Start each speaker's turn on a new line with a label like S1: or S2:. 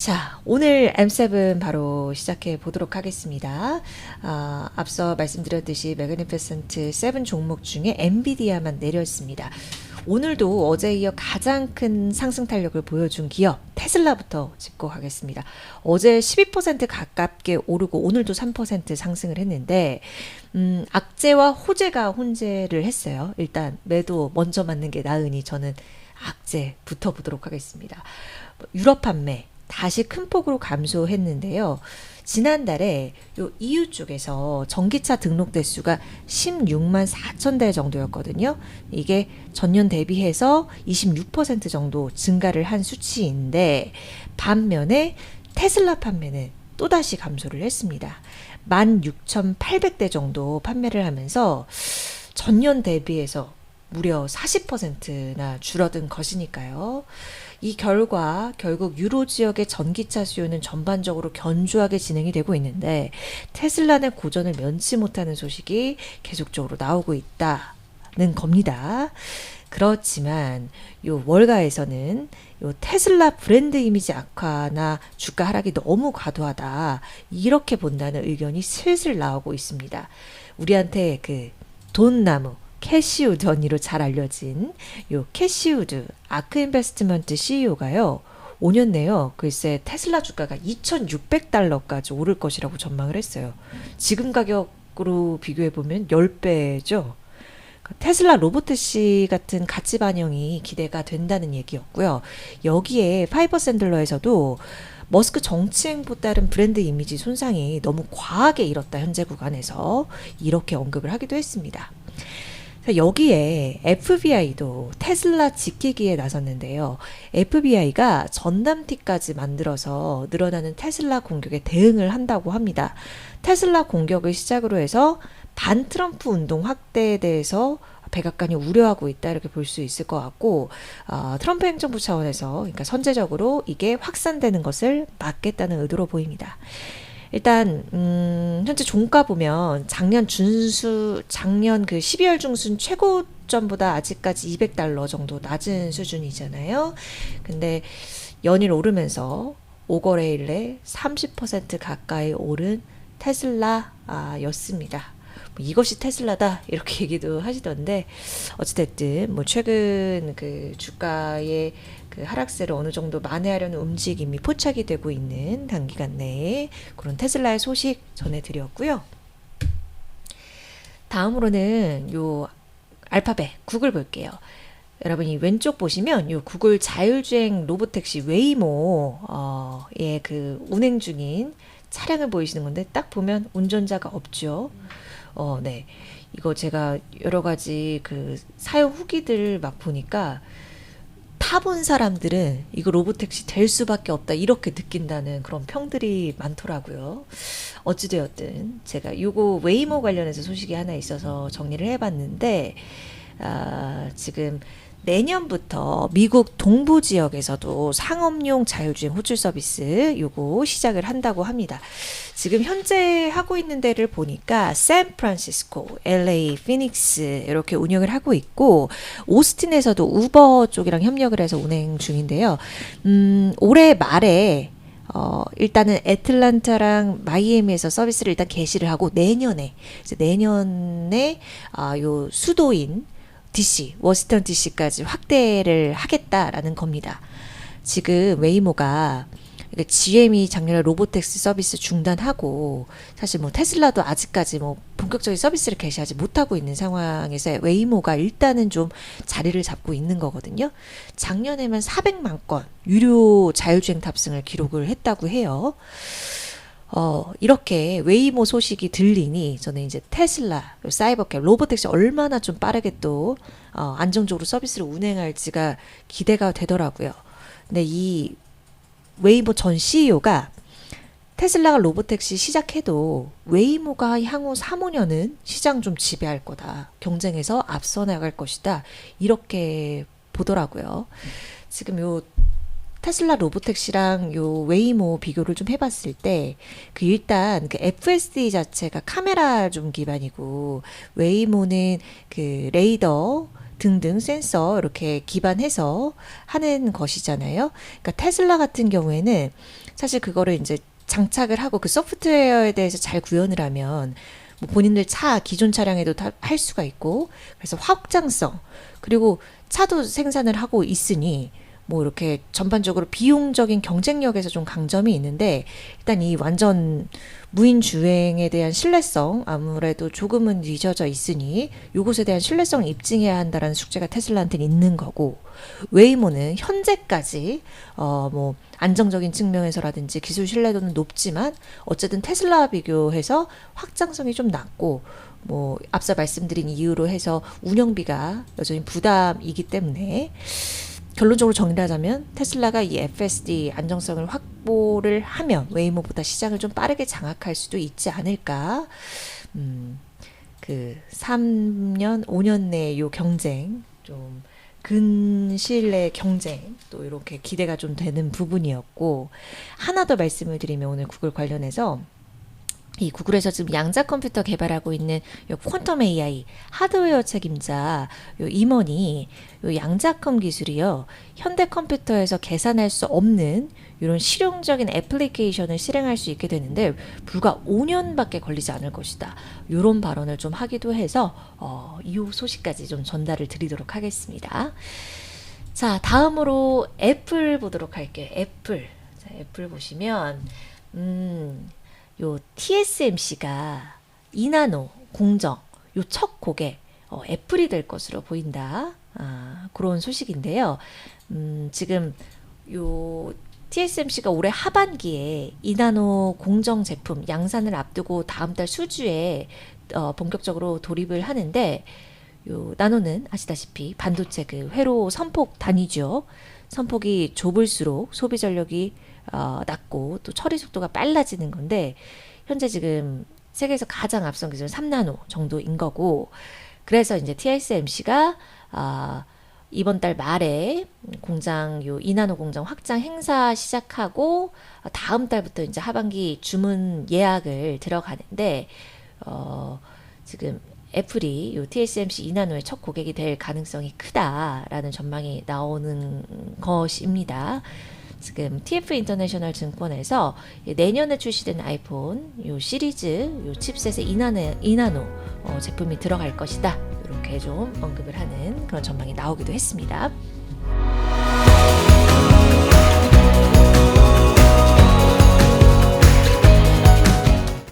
S1: 자, 오늘 M7 바로 시작해 보도록 하겠습니다. 앞서 말씀드렸듯이 매그니피센트 7 종목 중에 엔비디아만 내렸습니다. 오늘도 어제에 이어 가장 큰 상승 탄력을 보여준 기업 테슬라부터 짚고 가겠습니다. 어제 12% 가깝게 오르고 오늘도 3% 상승을 했는데 악재와 호재가 혼재를 했어요. 일단 매도 먼저 맞는 게 나으니 저는 악재부터 보도록 하겠습니다. 유럽 판매 다시 큰 폭으로 감소했는데요. 지난달에 요 EU 쪽에서 전기차 등록 대수가 16만 4천 대 정도였거든요. 이게 전년 대비해서 26% 정도 증가를 한 수치인데 반면에 테슬라 판매는 또다시 감소를 했습니다. 16,800대 정도 판매를 하면서 전년 대비해서 무려 40%나 줄어든 것이니까요. 이 결과 결국 유로 지역의 전기차 수요는 전반적으로 견조하게 진행이 되고 있는데 테슬라는 고전을 면치 못하는 소식이 계속적으로 나오고 있다는 겁니다. 그렇지만 요 월가에서는 요 테슬라 브랜드 이미지 악화나 주가 하락이 너무 과도하다 이렇게 본다는 의견이 슬슬 나오고 있습니다. 우리한테 그 돈나무 캐시우드 언니로 잘 알려진 요 캐시우드 아크 인베스트먼트 CEO가요. 5년 내요. 글쎄 테슬라 주가가 2,600달러까지 오를 것이라고 전망을 했어요. 지금 가격으로 비교해 보면 10배죠. 테슬라 로보트시 같은 가치 반영이 기대가 된다는 얘기였고요. 여기에 파이버 샌들러에서도 머스크 정치행보 따른 브랜드 이미지 손상이 너무 과하게 일었다 현재 구간에서 이렇게 언급을 하기도 했습니다. 여기에 FBI도 테슬라 지키기에 나섰는데요. FBI가 전담티까지 만들어서 늘어나는 테슬라 공격에 대응을 한다고 합니다. 테슬라 공격을 시작으로 해서 반트럼프 운동 확대에 대해서 백악관이 우려하고 있다 이렇게 볼 수 있을 것 같고 트럼프 행정부 차원에서 그러니까 선제적으로 이게 확산되는 것을 막겠다는 의도로 보입니다. 일단 현재 종가 보면 작년 그 12월 중순 최고점보다 아직까지 200달러 정도 낮은 수준이잖아요. 근데 연일 오르면서 5거래일에 30% 가까이 오른 테슬라였습니다. 이것이 테슬라다 이렇게 얘기도 하시던데 어찌됐든 뭐 최근 그 주가의 그 하락세를 어느 정도 만회하려는 움직임이 포착이 되고 있는 단기간 내에 그런 테슬라의 소식 전해드렸고요. 다음으로는 요 알파벳 구글 볼게요. 여러분이 왼쪽 보시면 요 구글 자율주행 로보택시 웨이모의 그 운행 중인 차량을 보이시는 건데 딱 보면 운전자가 없죠. 네. 이거 제가 여러 가지 그 사용 후기들 막 보니까 타본 사람들은 이거 로보택시 될 수밖에 없다 이렇게 느낀다는 그런 평들이 많더라고요. 어찌되었든 제가 요거 웨이모 관련해서 소식이 하나 있어서 정리를 해봤는데 지금 내년부터 미국 동부 지역에서도 상업용 자율주행 호출 서비스 요거 시작을 한다고 합니다. 지금 현재 하고 있는 데를 보니까 샌프란시스코, LA, 피닉스 이렇게 운영을 하고 있고 오스틴에서도 우버 쪽이랑 협력을 해서 운행 중인데요. 올해 말에 일단은 애틀란타랑 마이애미에서 서비스를 일단 개시를 하고 내년에 요 수도인 DC, 워싱턴 DC까지 확대를 하겠다라는 겁니다. 지금 웨이모가 GM이 작년에 로보택시 서비스 중단하고 사실 뭐 테슬라도 아직까지 뭐 본격적인 서비스를 개시하지 못하고 있는 상황에서 웨이모가 일단은 좀 자리를 잡고 있는 거거든요. 작년에만 400만 건 유료 자율주행 탑승을 기록을 했다고 해요. 이렇게 웨이모 소식이 들리니 저는 이제 테슬라, 사이버캡, 로보택시 얼마나 좀 빠르게 또 안정적으로 서비스를 운행할지가 기대가 되더라고요. 근데 이 웨이모 전 CEO가 테슬라가 로보택시 시작해도 웨이모가 향후 3, 5년은 시장 좀 지배할 거다. 경쟁에서 앞서 나갈 것이다. 이렇게 보더라고요. 지금 요 테슬라 로보택시랑 요 웨이모 비교를 좀 해봤을 때 그 일단 그 FSD 자체가 카메라 좀 기반이고 웨이모는 그 레이더 등등 센서 이렇게 기반해서 하는 것이잖아요. 그러니까 테슬라 같은 경우에는 사실 그거를 이제 장착을 하고 그 소프트웨어에 대해서 잘 구현을 하면 뭐 본인들 차 기존 차량에도 다 할 수가 있고, 그래서 확장성, 그리고 차도 생산을 하고 있으니 뭐 이렇게 전반적으로 비용적인 경쟁력에서 좀 강점이 있는데, 일단 이 완전 무인 주행에 대한 신뢰성 아무래도 조금은 늦어져 있으니 요것에 대한 신뢰성을 입증해야 한다라는 숙제가 테슬라한테는 있는 거고, 웨이모는 현재까지 뭐 안정적인 측면에서라든지 기술 신뢰도는 높지만 어쨌든 테슬라와 비교해서 확장성이 좀 낮고, 뭐 앞서 말씀드린 이유로 해서 운영비가 여전히 부담이기 때문에, 결론적으로 정리하자면 테슬라가 이 FSD 안정성을 확보를 하면 웨이모보다 시장을 좀 빠르게 장악할 수도 있지 않을까. 그 3년, 5년 내 요 경쟁, 좀 근시일 내 경쟁, 또 이렇게 기대가 좀 되는 부분이었고, 하나 더 말씀을 드리면 오늘 구글 관련해서 이 구글에서 지금 양자 컴퓨터 개발하고 있는 요 퀀텀 AI 하드웨어 책임자 요 임원이 요 양자컴 기술이요, 현대 컴퓨터에서 계산할 수 없는 이런 실용적인 애플리케이션을 실행할 수 있게 되는데 불과 5년밖에 걸리지 않을 것이다, 이런 발언을 좀 하기도 해서 이 소식까지 좀 전달을 드리도록 하겠습니다. 자, 다음으로 애플 보도록 할게요. 애플. 자, 애플 보시면 요 TSMC가 2나노 공정 요 첫 고객 애플이 될 것으로 보인다. 그런 소식인데요. 지금 요 TSMC가 올해 하반기에 2나노 공정 제품 양산을 앞두고 다음 달 수주에 본격적으로 돌입을 하는데, 요 나노는 아시다시피 반도체 그 회로 선폭 단위죠. 선폭이 좁을수록 소비 전력이 낮고 또 처리 속도가 빨라지는 건데, 현재 지금 세계에서 가장 앞선 기술은 3나노 정도인 거고, 그래서 이제 TSMC가 이번 달 말에 공장 요 2나노 공장 확장 행사 시작하고 다음 달부터 이제 하반기 주문 예약을 들어가는데, 지금 애플이 요 TSMC 2나노의 첫 고객이 될 가능성이 크다라는 전망이 나오는 것입니다. 지금 TF 인터내셔널 증권에서 내년에 출시되는 아이폰 요 시리즈 요 칩셋에 2나노 제품이 들어갈 것이다, 이렇게 좀 언급을 하는 그런 전망이 나오기도 했습니다.